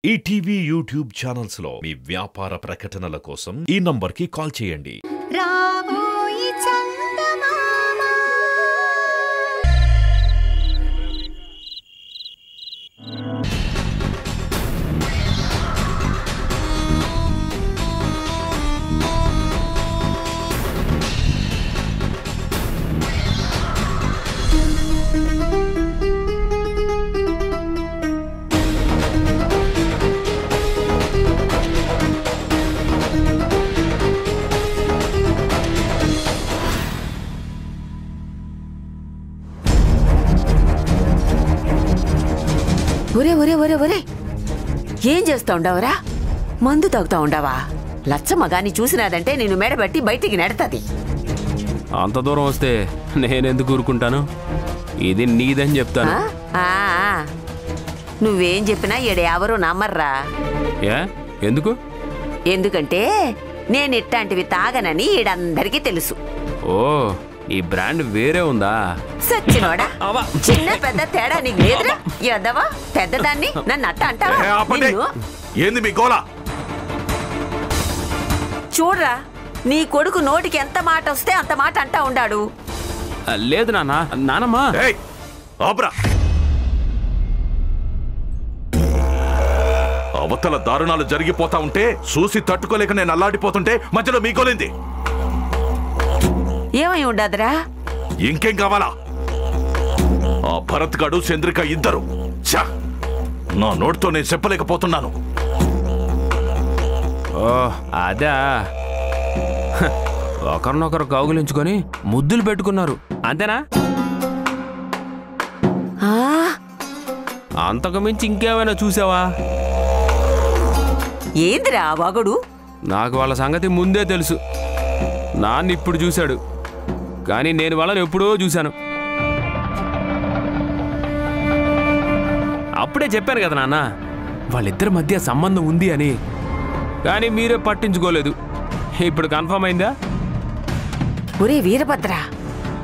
ETV YouTube channels లో మీ వ్యాపార ప్రకటనల కోసం ఈ నంబర్కి కాల్ చేయండి. ఒరే ఒరే ఒరే ఒరే ఏం చేస్తా ఉండవరా? మందు తాగుతా ఉండవా? లచ్చమ్మ గాని చూసినాదంటే నేను మెడబట్టి బయటికి నెడతది. అంత దూరం వస్తే నేనెందుకు ఊరుకుంటాను? ఇది నీదని చెప్తాను. నువ్వేం చెప్పినా ఎవరు నమ్మర్రా. ఏ ఎందుకు? ఎందుకంటే నేను ఇట్లాంటివి తాగనని ఈడందరికీ తెలుసు. ఓ, ఈ బ్రాండ్ వేరే ఉందా? సచ్చినోడా, చిన్న పెద్ద తేడా నీకు లేదురా. ఎదవా పెద్దదాన్ని నన్ను అట్ట అంటావా? ఏంది మీ గోల? చూడరా, నీ కొడుకు నోటికి ఎంత మాట వస్తే అంత మాట అంటా ఉండాడు. లేదు నానమ్మా. అవతల దారుణాలు జరిగిపోతా ఉంటే చూసి తట్టుకోలేక నేను అల్లాడిపోతుంటే మధ్యలో మీ గోలింది. ఏమై ఉండదురా? ఇంకేం కావాలా? ఆ భరత్ గాడు చంద్రిక ఇద్దరు నా నోటితో నేను చెప్పలేకపోతున్నాను. ఓ అదా, ఒకరినొకరు కౌగులించుకొని ముద్దులు పెట్టుకున్నారు అంతేనా? అంతకు మించి ఇంకేమైనా చూసావా? ఏందిరా వాగుడు? నాకు వాళ్ళ సంగతి ముందే తెలుసు. నాన్న ఇప్పుడు చూశాడు, కానీ నేను వాళ్ళని ఎప్పుడో చూశాను. అప్పుడే చెప్పాను కదా నాన్న, వాళ్ళిద్దరి మధ్య సంబంధం ఉంది అని. కానీ మీరే పట్టించుకోలేదు. ఇప్పుడు కన్ఫర్మ్ అయిందా? ఒరే వీరభద్ర,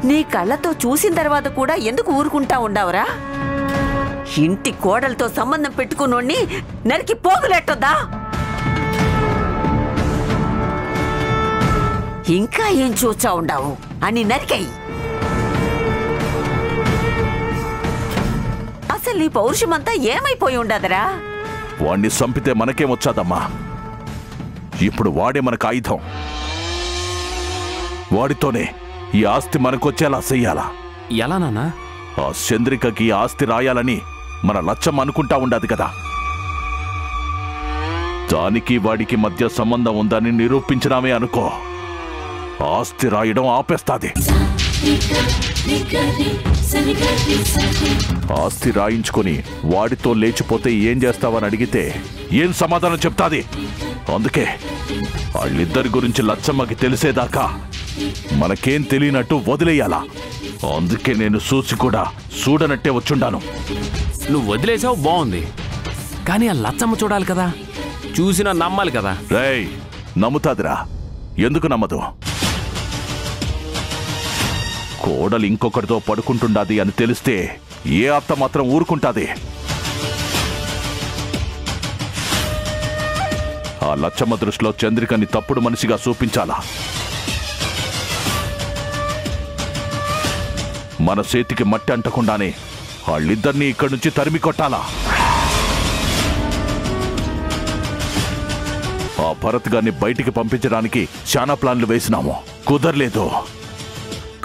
నీ కళ్ళతో చూసిన తర్వాత కూడా ఎందుకు ఊరుకుంటా ఉండవురా? ఇంటి కోడలతో సంబంధం పెట్టుకున్నోడ్ని నరికి పోగులెట్టొద్దా? ఇంకా ఏం చూచా ఉండవు అని నరికై. అసలు నీ పౌరుషమంతా ఏమైపోయి ఉండదురా? వాణ్ణి చంపితే మనకేమొచ్చాదమ్మా? ఇప్పుడు వాడే మనకు ఆయుధం. వాడితోనే ఈ ఆస్తి మనకొచ్చేలా చెయ్యాలా? ఎలా నాన్నా? ఆ చంద్రికకి ఆస్తి రాయాలని మన లచ్చమ్మ అనుకుంటా ఉండదు కదా. దానికి వాడికి మధ్య సంబంధం ఉందని నిరూపించినామే అనుకో, ఆస్తి రాయడం ఆపేస్తాది. ఆస్తి రాయించుకొని వాడితో లేచిపోతే ఏం చేస్తావని అడిగితే ఏం సమాధానం చెప్తాది? అందుకే వాళ్ళిద్దరి గురించి లచ్చమ్మకి తెలిసేదాకా మనకేం తెలియనట్టు వదిలేయాలా. అందుకే నేను చూసి కూడా చూడనట్టే వచ్చుండాను. నువ్వు వదిలేసావు బాగుంది, కానీ ఆ లచ్చమ్మ చూడాలి కదా, చూసినా నమ్మాలి కదా. రేయ్, నమ్ముతాదిరా. ఎందుకు నమ్మదు? కోడలు ఇంకొకరితో పడుకుంటుండాది అని తెలిస్తే ఏ అత్త మాత్రం ఊరుకుంటాది? ఆ లచ్చమ్మ దృష్టిలో చంద్రికని తప్పుడు మనిషిగా చూపించాలా? మన చేతికి మట్టి అంటకుండానే వాళ్ళిద్దరినీ ఇక్కడి నుంచి తరిమి కొట్టాలా? ఆ భరత్ గారిని బయటికి పంపించడానికి చాలా ప్లాన్లు వేసినాము, కుదరలేదు.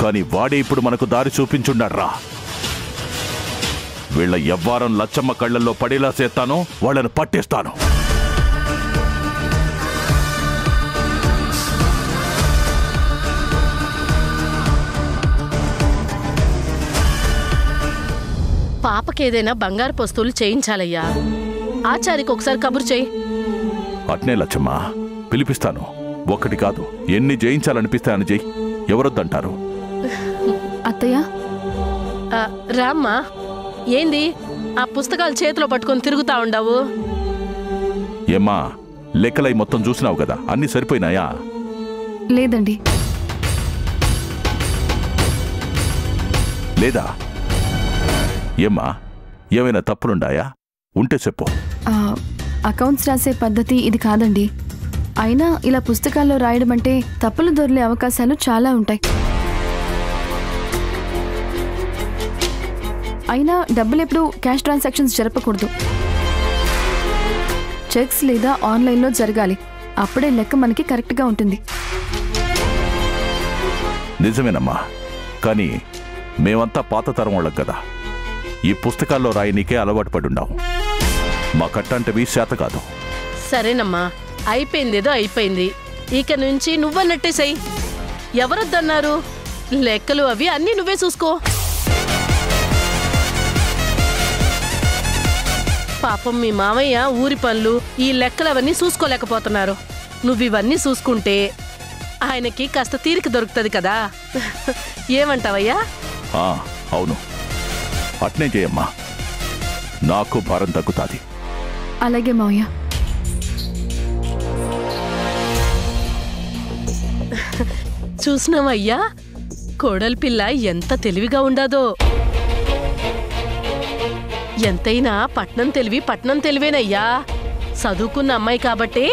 కానీ వాడే ఇప్పుడు మనకు దారి చూపించుండాడ్రా. వీళ్ళ ఎవ్వారం లచ్చమ్మ కళ్ళల్లో పడేలా చేస్తాను, వాళ్ళను పట్టేస్తాను. పాపకేదైనా బంగారు వస్తువులు చేయించాలయ్యా. ఆచారికి ఒకసారి కబురు చేయి. అట్నే లచ్చమ్మ, పిలిపిస్తాను. ఒకటి కాదు, ఎన్ని జయించాలనిపిస్తాయని చెయ్యి. ఎవరొద్దంటారు? అత్తయ్య రామ్మా. ఏంది ఆ పుస్తకాలు చేతిలో పట్టుకొని తిరుగుతా ఉండవు? ఏమ్మా, లెక్కలై మొత్తం చూసినావు కదా, అన్ని సరిపోయినాయా? లేదండి. లేదా? ఏమ్మా, ఏమైనా తప్పులుండాయా? ఉంటే చెప్పు. అకౌంట్స్ రాసే పద్ధతి ఇది కాదండి. అయినా ఇలా పుస్తకాల్లో రాయడం అంటే తప్పులు దొరికే అవకాశాలు చాలా ఉంటాయి. అయినా డబ్బులు ఎప్పుడు క్యాష్ ట్రాన్సాక్షన్స్ జరపకూడదు. చెక్స్ లేదా ఆన్లైన్లో జరగాలి. అప్పుడే లెక్క మనకి కరెక్ట్గా ఉంటుంది. నిజమేనమ్మా, కానీ మేమంతా పాత తరం వాళ్ళం కదా. ఈ పుస్తకాల్లో రాయనీకే అలవాటు పడున్నాం. మా కట్టంటవి శాత కాదు. సరేనమ్మా, అయిపోయిందేదో అయిపోయింది. ఇక నుంచి నువ్వన్నట్టే సై. ఎవరొద్దన్నారు? లెక్కలు అవి అన్నీ నువ్వే చూసుకో. పాపం మీ మామయ్య ఊరి పనులు ఈ లెక్కలవన్నీ చూసుకోలేకపోతున్నారు. నువ్వివన్నీ చూసుకుంటే ఆయనకి కాస్త తీరిక దొరుకుతుంది కదా. ఏమంటావయ్యా? అవును, అట్నే చేయమ్మా, నాకు భారం తగ్గుతుంది. అలాగే మావయ్య. చూసినావయ్యా, కోడలి పిల్ల ఎంత తెలివిగా ఉండాదో. ఎంతైనా పట్నం తెలివేనయ్యా. చదువుకున్న అమ్మాయి కాబట్టి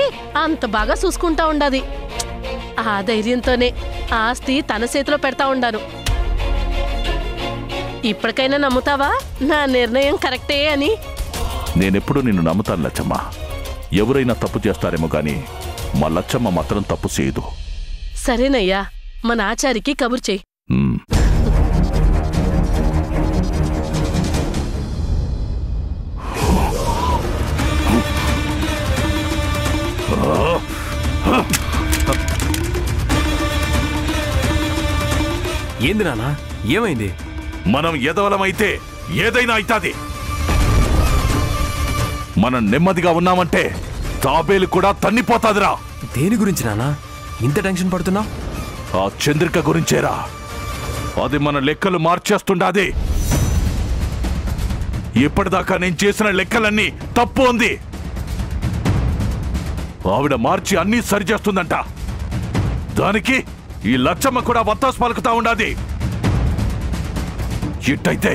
అంత బాగా చూసుకుంటా ఉండాది. ఆ ధైర్యంతోనే ఆస్తి తన చేతిలో పెడతా ఉండాను. ఇప్పటికైనా నమ్ముతావా నా నిర్ణయం కరెక్టే అని? నేనెప్పుడు నిన్ను నమ్ముతాను లచ్చమ్మ. ఎవరైనా తప్పు చేస్తారేమో గాని మా లచ్చమ్మ మాత్రం తప్పు చేయదు. సరేనయ్యా, మన ఆచారికి కబురు చెయ్యి. ఏంది నాన్న, ఏమైంది? మనం ఎదవలమైతే ఏదైనా అవుతాది. మనం నెమ్మదిగా ఉన్నామంటే తాబేలు కూడా తన్నిపోతాదిరా. దేని గురించి నాన్న ఇంత టెన్షన్ పడుతున్నావు? ఆ చంద్రిక గురించేరా. అది మన లెక్కలు మార్చేస్తుండాది. ఇప్పటిదాకా నేను చేసిన లెక్కలన్నీ తప్పు ఉంది. ఆవిడ మార్చి అన్నీ సరిచేస్తుందంట. దానికి ఈ లచ్చమ్మ కూడా వత్తాసు పలుకుతా ఉండాది. ఇట్టయితే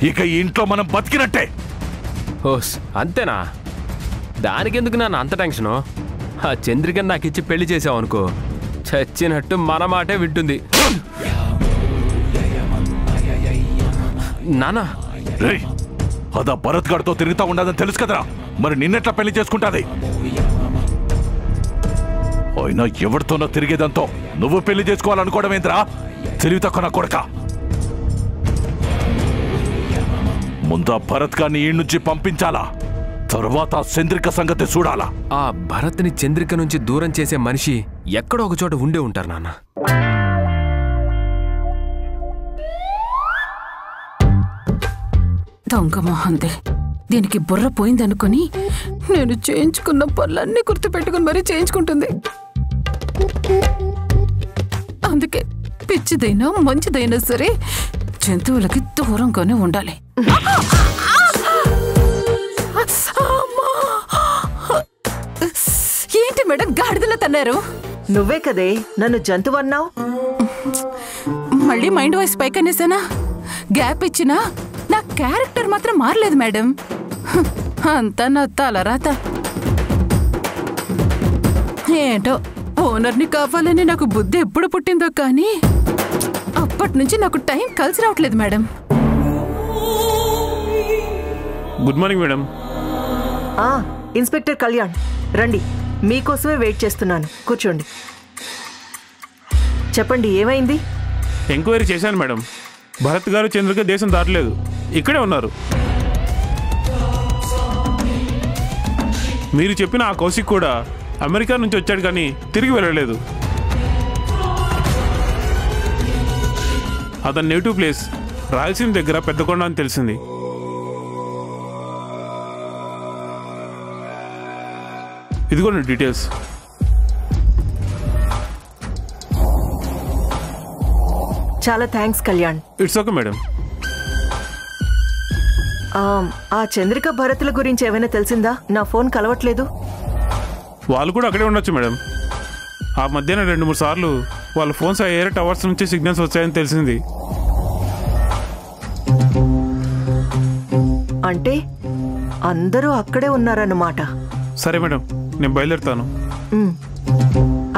ఇక ఈ ఇంట్లో మనం బతికినట్టే. ఓస్, అంతేనా? దానికెందుకు నాన్న అంత టెన్షను? ఆ చంద్రికని నాకిచ్చి పెళ్లి చేసావు అనుకో, చచ్చినట్టు మన మాటే వింటుంది. నానా, అదా భరత్ గారితో తిరుగుతా ఉండదని తెలుసు కదరా. మరి నిన్నెట్లా పెళ్లి చేసుకుంటాది? అయినా ఎవరితోనో తిరిగేదంతో నువ్వు పెళ్లి చేసుకోవాలనుకోవడం ఏంద్రా? తెలివి తక్కువ నా కొడక. ముందా భరత్ గారిని ఈ నుంచి పంపించాలా, తర్వాత చంద్రిక సంగతి చూడాలా. ఆ భరత్ని చంద్రిక నుంచి దూరం చేసే మనిషి ఎక్కడో ఒక చోట ఉండే ఉంటారు నాన్న. దొంగ మొహందే, దీనికి బుర్ర పోయిందనుకొని నేను చేయించుకున్న పనులన్నీ గుర్తుపెట్టుకుని మరీ చేయించుకుంటుంది. అందుకే పిచ్చిదైనా మంచిదైనా సరే జంతువులకి దూరంగానే ఉండాలి. ఏంటి మేడం గాడిదలా తన్నారు? నువ్వే కదే నన్ను జంతువు అన్నావు. మళ్ళీ మైండ్ వాయిస్ పైకనేసానా? గ్యాప్ ఇచ్చినా నా క్యారెక్టర్ మాత్రం మారలేదు మేడం. అంతా నా తలరాత. ఏంటో ఓనర్ని కావాలని నాకు బుద్ధి ఎప్పుడు పుట్టిందో కానీ అప్పటి నుంచి నాకు టైం కలిసి రావట్లేదు madam. Good morning madam. Inspector Kalyan రండి, మీకోసమే వెయిట్ చేస్తున్నాను. కూర్చోండి. చెప్పండి, ఏమైంది? ఎంక్వైరీ చేశాను మేడం. భరత్ గారు చంద్రిక దేశం దాటలేదు, ఇక్కడే ఉన్నారు. మీరు చెప్పిన ఆ కౌశిక్ కూడా అమెరికా నుంచి వచ్చాడు కానీ తిరిగి వెళ్ళలేదు. అతని నేటివ్ ప్లేస్ రాయలసీమ దగ్గర పెద్దకొండ అని తెలిసింది. ఇదిగోండి డీటెయిల్స్. చాలా thanks Kalyan. It's okay madam. ఆ చంద్రిక భరతుల గురించి ఏమైనా తెలిసిందా? నా ఫోన్ కలవట్లేదు. వాళ్ళు కూడా అక్కడే ఉండొచ్చు మేడం. ఆ మధ్యాహ్నం 2-3 సార్లు వాళ్ళ ఫోన్స్ ఏరే టవర్స్ నుంచి సిగ్నల్స్ వచ్చాయని తెలిసింది. అంటే అందరూ అక్కడే ఉన్నారన్నమాట. సరే మేడం, నేను బయలుదేరుతాను.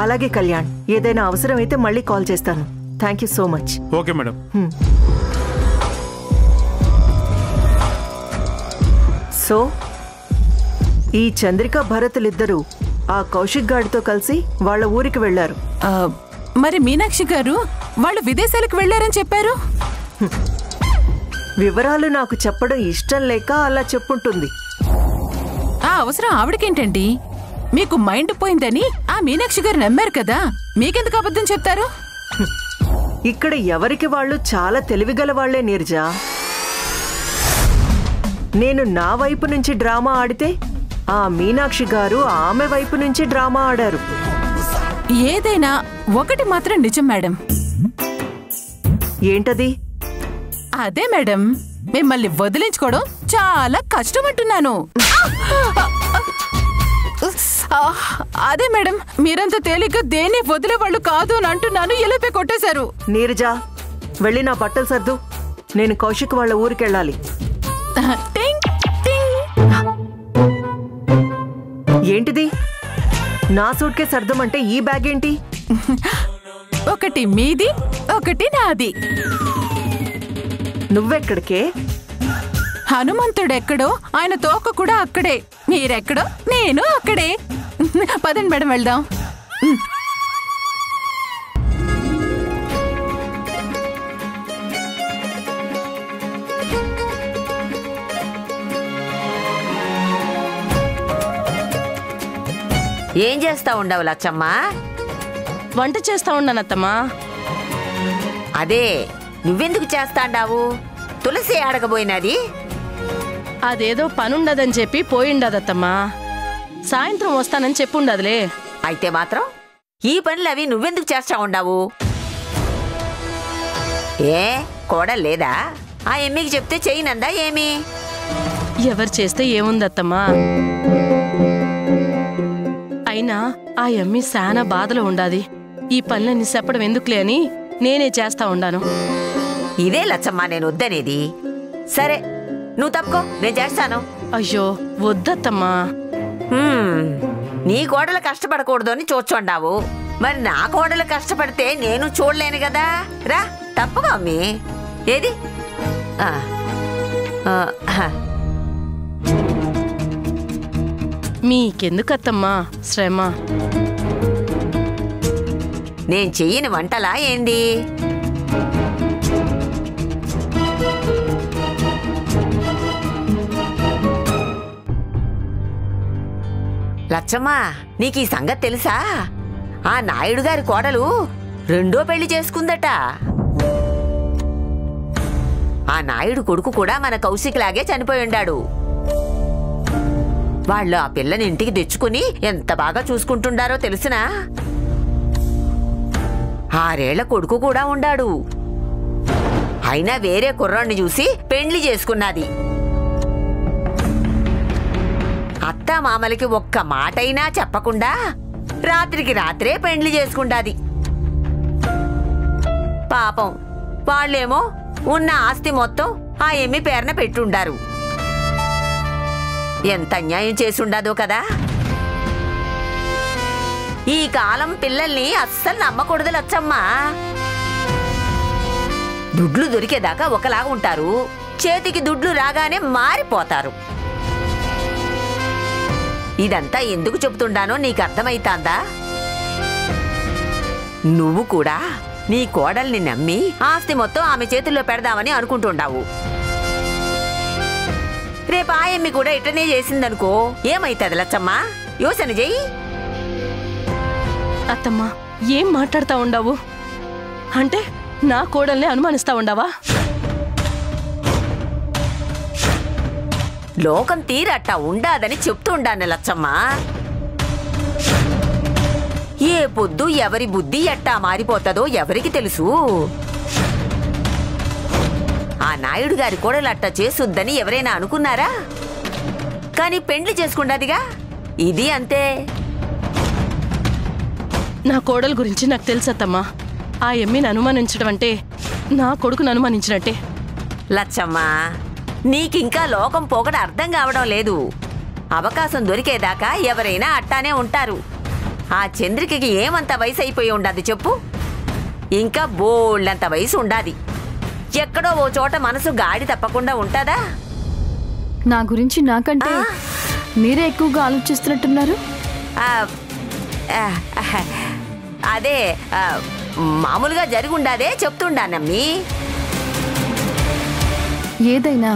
అలాగే కళ్యాణ్, ఏదైనా అవసరమైతే మళ్ళీ కాల్ చేస్తాను. Thank you so much. Okay madam. So ఈ చంద్రిక భరతులిద్దరూ ఆ కౌశిక్ గాడితో కలిసి వాళ్ళ ఊరికి వెళ్లారు. మరి మీనాక్షి గారు వాళ్ళు విదేశాలకు వెళ్లారని చెప్పారు. వివరాలు నాకు చెప్పడం ఇష్టం లేక అలా చెప్పుంటుంది. ఆ అవసరం ఆవిడకేంటండి? మీకు మైండ్ పోయిందని ఆ మీనాక్షి గారు నమ్మారు కదా, మీకెందుకు అబద్ధం చెప్తారు? ఇక్కడ ఎవరికి వాళ్ళు చాలా తెలివిగల వాళ్లే నీరజ. నేను నా వైపు నుంచి డ్రామా ఆడితే ఆ మీనాక్షి గారు ఆమె వైపు నుంచి డ్రామా ఆడారు. ఏదైనా ఒకటి మాత్రం నిజం మేడం. ఏంటది? అదే మేడం, మిమ్మల్ని వదిలించుకోవడం చాలా కష్టం అంటున్నాను. అదే మేడం, మీరంత తేలిగ్గా దేన్ని వదిలేవాళ్ళు కాదు అని అంటున్నాను. ఎలుపే కొట్టేశారు. నీరజ, వెళ్ళి నా బట్టలు సర్దు. నేను కౌశిక్ వాళ్ళ ఊరికెళ్ళాలి. ఏంటిది? నా సూట్ కేసు సర్దమంటే ఈ బ్యాగ్ ఏంటి? ఒకటి మీది, ఒకటి నాది. నువ్వెక్కడికే? హనుమంతుడెక్కడో ఆయన తోక కూడా అక్కడే. మీరెక్కడో నేను అక్కడే. పదండి మేడం, వెళ్దాం. ఏం చేస్తా ఉండవు లచ్చమ్మా? వంట చేస్తా ఉన్నాను అత్తమ్మా. అదే, నువ్వెందుకు చేస్తాండావు? తులసి ఆడకపోయినది? అదేదో పనుండదని చెప్పి పోయిండదత్తమ్మా. సాయంత్రం వస్తానని చెప్పుండదులే. అయితే మాత్రం ఈ పనులు అవి నువ్వెందుకు చేస్తా ఉండావు? ఏ కోడలు లేదా? ఆ ఎమ్మికి చెప్తే చెయ్యనందా ఏమి? ఎవరు చేస్తే ఏముందత్తమ్మా? అయినా ఆ ఎమ్మి శానా బాధలో ఉండాది. ఈ పనులన్నీ చెప్పడం ఎందుకులే అని నేనే చేస్తా ఉండాను. ఇదే లచ్చమ్మా నేను వద్దనేది. సరే, నువ్వు తప్పుకో, నేను చేస్తాను. అయ్యో వద్దత్తమ్మా. నీ కోడలు కష్టపడకూడదు అని చూచోండావు. మరి నా కోడలు కష్టపడితే నేను చూడలేను కదా. రా, తప్పుగా అమ్మి. ఏది? మీకెందుకత్తమ్మా శ్రమ? నేను చెయ్యని వంటలా ఏంది? లచ్చమ్మా, నీకు ఈ సంగతి తెలుసా? ఆ నాయుడు గారి కోడలు రెండో పెళ్లి చేసుకుందట. ఆ నాయుడు కొడుకు కూడా మన కౌశిక్ లాగే చనిపోయి ఉండాడు. వాళ్ళు ఆ పిల్లని ఇంటికి తెచ్చుకుని ఎంత బాగా చూసుకుంటుండారో తెలుసునా? 6 ఏళ్ల కొడుకు కూడా ఉండాడు. అయినా వేరే కుర్రాన్ని చూసి పెండ్లి చేసుకున్నది. అత్తా మామలకి ఒక్క మాటైనా చెప్పకుండా రాత్రికి రాత్రే పెండ్లి చేసుకుంటాది. పాపం వాళ్ళేమో ఉన్న ఆస్తి మొత్తం ఆ ఎమ్మి పేరున పెట్టుండారు. ఎంత అన్యాయం చేసుండదో కదా. ఈ కాలం పిల్లల్ని అస్సలు నమ్మకూడదు లచ్చమ్మా. దుడ్లు దొరికేదాకా ఒకలాగా ఉంటారు, చేతికి దుడ్లు రాగానే మారిపోతారు. ఇదంతా ఎందుకు చెబుతుండానో నీకు అర్థమైతాందా? నువ్వు కూడా నీ కోడల్ని నమ్మి ఆస్తి మొత్తం ఆమె చేతుల్లో పెడదామని అనుకుంటుండావు. రేపు ఆయమ్మి కూడా ఇట్టనే చేసిందనుకో, ఏమైతుంది లచ్చమ్మా? యోచన చెయ్యి. అత్తమ్మా, ఏం మాట్లాడుతా ఉండవు? అంటే నా కోడల్ని అనుమానిస్తా ఉండవా? లోకం తీరట్టా ఉండాదని చెప్తుండాను లచ్చమ్మా. ఏ పొద్దు ఎవరి బుద్ధి ఎట్టా మారిపోతుందో ఎవరికి తెలుసు? ఆ నాయుడు గారి కోడలు అట్టా చేసుద్దని ఎవరైనా అనుకున్నారా? కానీ పెండ్లి చేసుకుండాదిగా. ఇది అంతే. నా కోడలు గురించి నాకు తెలుసత్తమ్మా. ఆ ఎమ్మిని అనుమానించడం అంటే నా కొడుకును అనుమానించినట్టే. లచ్చమ్మా, నీకింకా లోకం పోకడ అర్థం కావడం లేదు. అవకాశం దొరికేదాకా ఎవరైనా అట్టానే ఉంటారు. ఆ చంద్రికకి ఏమంత వయసు అయిపోయి ఉండదు చెప్పు? ఇంకా బోళ్ళంత వయసు ఉండాది. ఎక్కడో ఓ చోట మనసు గాడి తప్పకుండా ఉంటుందా? నా గురించి నాకంటే మీరే ఎక్కువగా ఆలోచిస్తున్నట్టున్నారు. అదే మామూలుగా జరుగుండాదే చెప్తుండానమ్మీ. ఏదైనా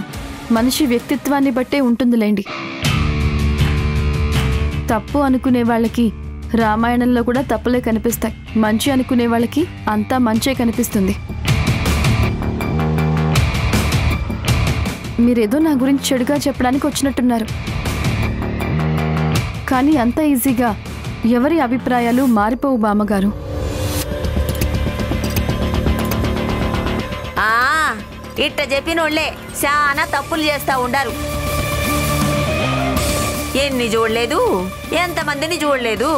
మనిషి వ్యక్తిత్వాన్ని బట్టే ఉంటుందిలేండి. తప్పు అనుకునే వాళ్ళకి రామాయణంలో కూడా తప్పులే కనిపిస్తాయి. మంచి అనుకునే వాళ్ళకి అంతా మంచే కనిపిస్తుంది. మీరేదో నా గురించి చెడుగా చెప్పడానికి వచ్చినట్టున్నారు. కానీ అంత ఈజీగా ఎవరి అభిప్రాయాలు మారిపోవు బామ్మగారు. ఇట్ట చెప్పినోళ్లే చాలా తప్పులు చేస్తా ఉండారు. ఎన్ని చూడలేదు, ఎంతమందిని చూడలేదు.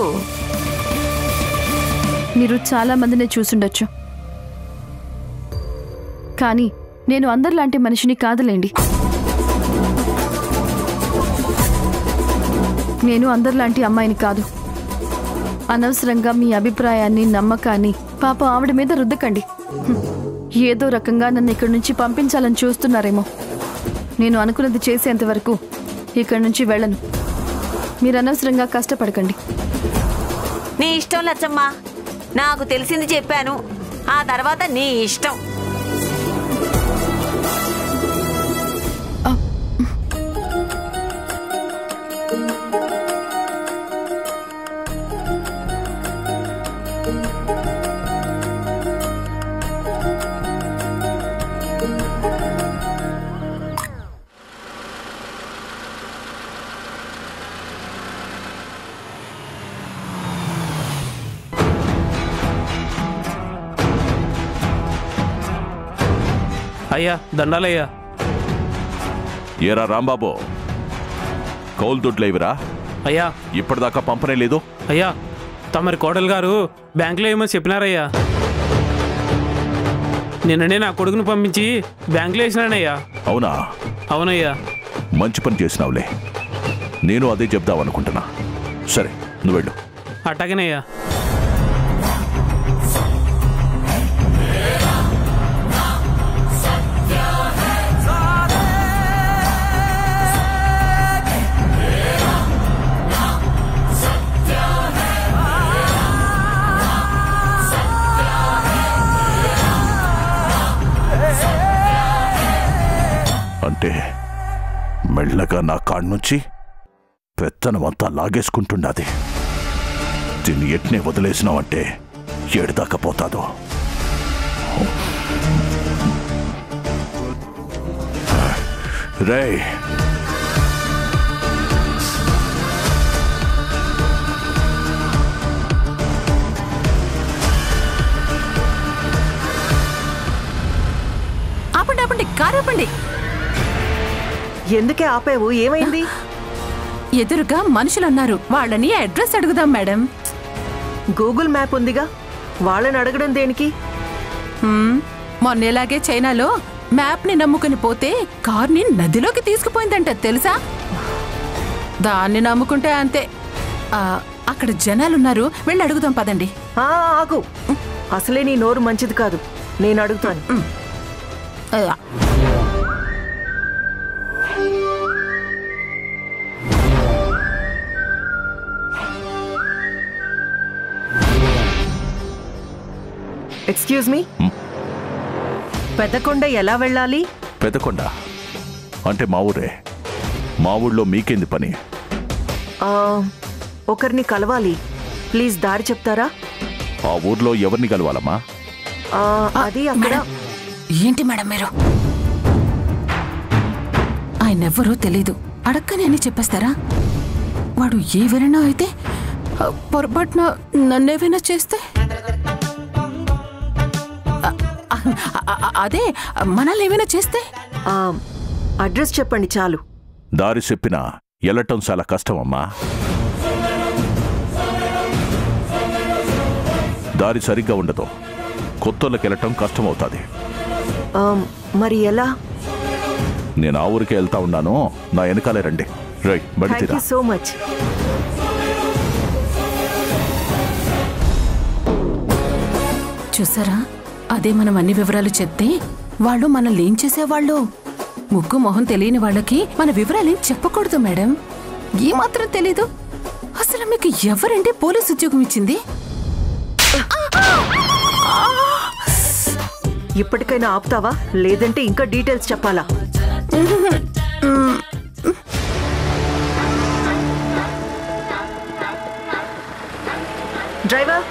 మీరు చాలా మందిని చూసుండొచ్చు, కానీ నేను అందరిలాంటి మనిషిని కాదులేండి. నేను అందరిలాంటి అమ్మాయిని కాదు. అనవసరంగా మీ అభిప్రాయాన్ని, నమ్మకాన్ని పాప ఆవిడ మీద రుద్దకండి. ఏదో రకంగా నన్ను ఇక్కడి నుంచి పంపించాలని చూస్తున్నారేమో. నేను అనుకున్నది చేసేంత వరకు ఇక్కడి నుంచి వెళ్ళను. మీరు అనవసరంగా కష్టపడకండి. నీ ఇష్టం లచ్చమ్మా, నాకు తెలిసింది చెప్పాను. ఆ తర్వాత నీ ఇష్టం. అయ్యా దండాలయ్యా. ఏరా రాంబాబు, కౌలు దుడ్లేవిరా? అయ్యా ఇప్పటిదాకా పంపనే లేదు. అయ్యా తమరి కోడలు గారు బ్యాంకులో ఏమో చెప్పినారయ్యా. నిన్ననే నా కొడుకును పంపించి బ్యాంకులో వేసినానయ్యా. అవునా? అవునయ్యా. మంచి పని చేసినావులే. నేను అదే చెప్దాం అనుకుంటున్నా. సరే నువ్వు వెళ్ళు. అట్టగనయ్యా. అంటే మెల్లగా నా కాడి నుంచి పెత్తనమంతా లాగేసుకుంటున్నది. దీన్ని ఎట్నే వదిలేసినావంటే ఏడుదాకా పోతాదో. రేయ్, ఆపండి ఆపండి, కారు ఆపండి. ఎందుకే ఆపేవు? ఏమైంది? ఎదురుగా మనుషులున్నారు, వాళ్ళని అడ్రస్ అడుగుదాం మేడం. గూగుల్ మ్యాప్ ఉందిగా, వాళ్ళని అడగడం దేనికి? మొన్నేలాగే చైనాలో మ్యాప్ ని నమ్ముకుని పోతే కార్ని నదిలోకి తీసుకుపోయిందంట తెలుసా? దాన్ని నమ్ముకుంటే అంతే. అక్కడ జనాలున్నారు, వెళ్ళి అడుగుదాం పదండి. ఆగు, అసలే నీ నోరు మంచిది కాదు. నేను అడుగుతాను. ఎక్స్క్యూజ్ మీ, పెద్దకొండ ఎలా వెళ్ళాలి? పెద్దకొండ అంటే మా ఊరే. మా ఊళ్ళో మీకేంది పని? ఒకరిని కలవాలి, ప్లీజ్ దారి చెప్తారా? ఆ ఊర్లో ఎవరిని కలవాలమ్మా? అది అక్కడ. ఏంటి మేడం మీరు? ఆయనెవ్వరూ తెలీదు, అడక్కని అని చెప్పేస్తారా? వాడు ఏవైనా అయితే పొరపాటున నన్నేవైనా చేస్తే? అదే మనల్ని ఏమైనా చేస్తే? అడ్రస్ చెప్పండి చాలు. దారి చెప్పినా వెళ్ళటం చాలా కష్టమమ్మా. దారి సరిగ్గా ఉండదు, కొత్తోళ్ళకి వెళ్ళటం కష్టమవుతుంది. మరి ఎలా? నేను ఆ ఊరికి వెళ్తా ఉన్నాను, నా వెనకాలే రండి. రైట్ థ్యాంక్ బడితీరా యూ సో మచ్. చూసారా, అదే మనం అన్ని వివరాలు చెప్తే వాళ్ళు మనల్ని ఏం చేసేవాళ్ళు. ముక్కు మొహం తెలియని వాళ్ళకి మన వివరాలేం చెప్పకూడదు మేడం. ఏమాత్రం తెలీదు. అసలు మీకు ఎవరంటే పోలీస్ ఉద్యోగం ఇచ్చింది? ఇప్పటికైనా ఆపుతావా, లేదంటే ఇంకా డీటెయిల్స్ చెప్పాలా? డ్రైవర్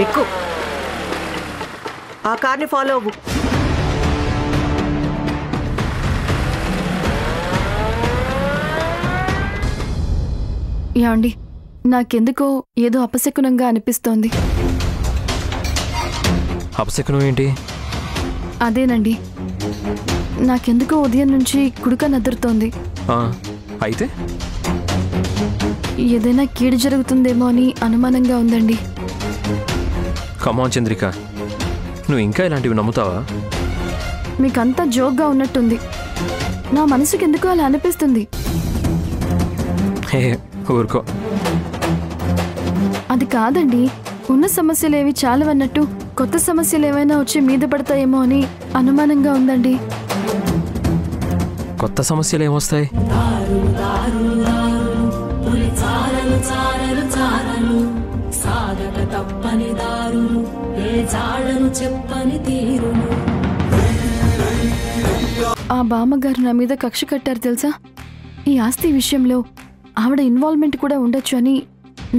ఎక్కు, ఆ కార్ని ఫాలో అవ్వు. యాండి, నాకెందుకో ఏదో అపశకునంగా అనిపిస్తోంది. అపశకునం ఏంటి? అదేనండి, నాకెందుకో ఉదయం నుంచి కుడుక నదురుతోంది. అయితే ఏదైనా కీడు జరుగుతుందేమో అని అనుమానంగా ఉందండి. కమాన్ చంద్రిక, నువ్వు ఇంకా ఇలాంటివి నమ్ముతావా? మీకంతా జోక్గా ఉన్నట్టుంది. నా మనసుకి ఎందుకో అలా అనిపిస్తుంది. హే ఊరుకో. అది కాదండి, ఉన్న సమస్యలేవి చాలవన్నట్టు కొత్త సమస్యలు ఏమైనా వచ్చి మీద పడతాయేమో అని అనుమానంగా ఉందండి. కొత్త సమస్యలు ఏమొస్తాయి? ఆ బామ్మగారు నా మీద కక్ష కట్టారు తెలుసా. ఈ ఆస్తి విషయంలో ఆవిడ ఇన్వాల్వ్మెంట్ కూడా ఉండొచ్చు అని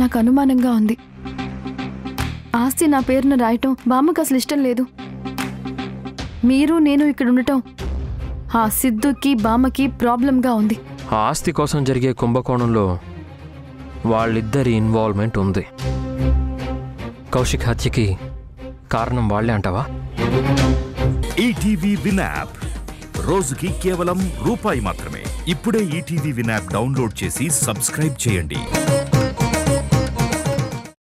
నాకు అనుమానంగా ఉంది. ఆస్తి నా పేరున రాయటం బామ్మకు అసలు ఇష్టం లేదు. మీరు నేను ఇక్కడ ఉండటం ఆ సిద్ధుకి బామ్మకి ప్రాబ్లంగా ఉంది. ఆ ఆస్తి కోసం జరిగే కుంభకోణంలో వాళ్ళిద్దరి ఇన్వాల్వ్మెంట్ ఉంది. కౌశిక్ హత్యకి కారణం వాళ్లే అంటావా? ఈటీవీ విన్ యాప్ రోజుకి కేవలం రూపాయి మాత్రమే. ఇప్పుడే ఈటీవీ విన్ యాప్ డౌన్లోడ్ చేసి సబ్స్క్రైబ్ చేయండి.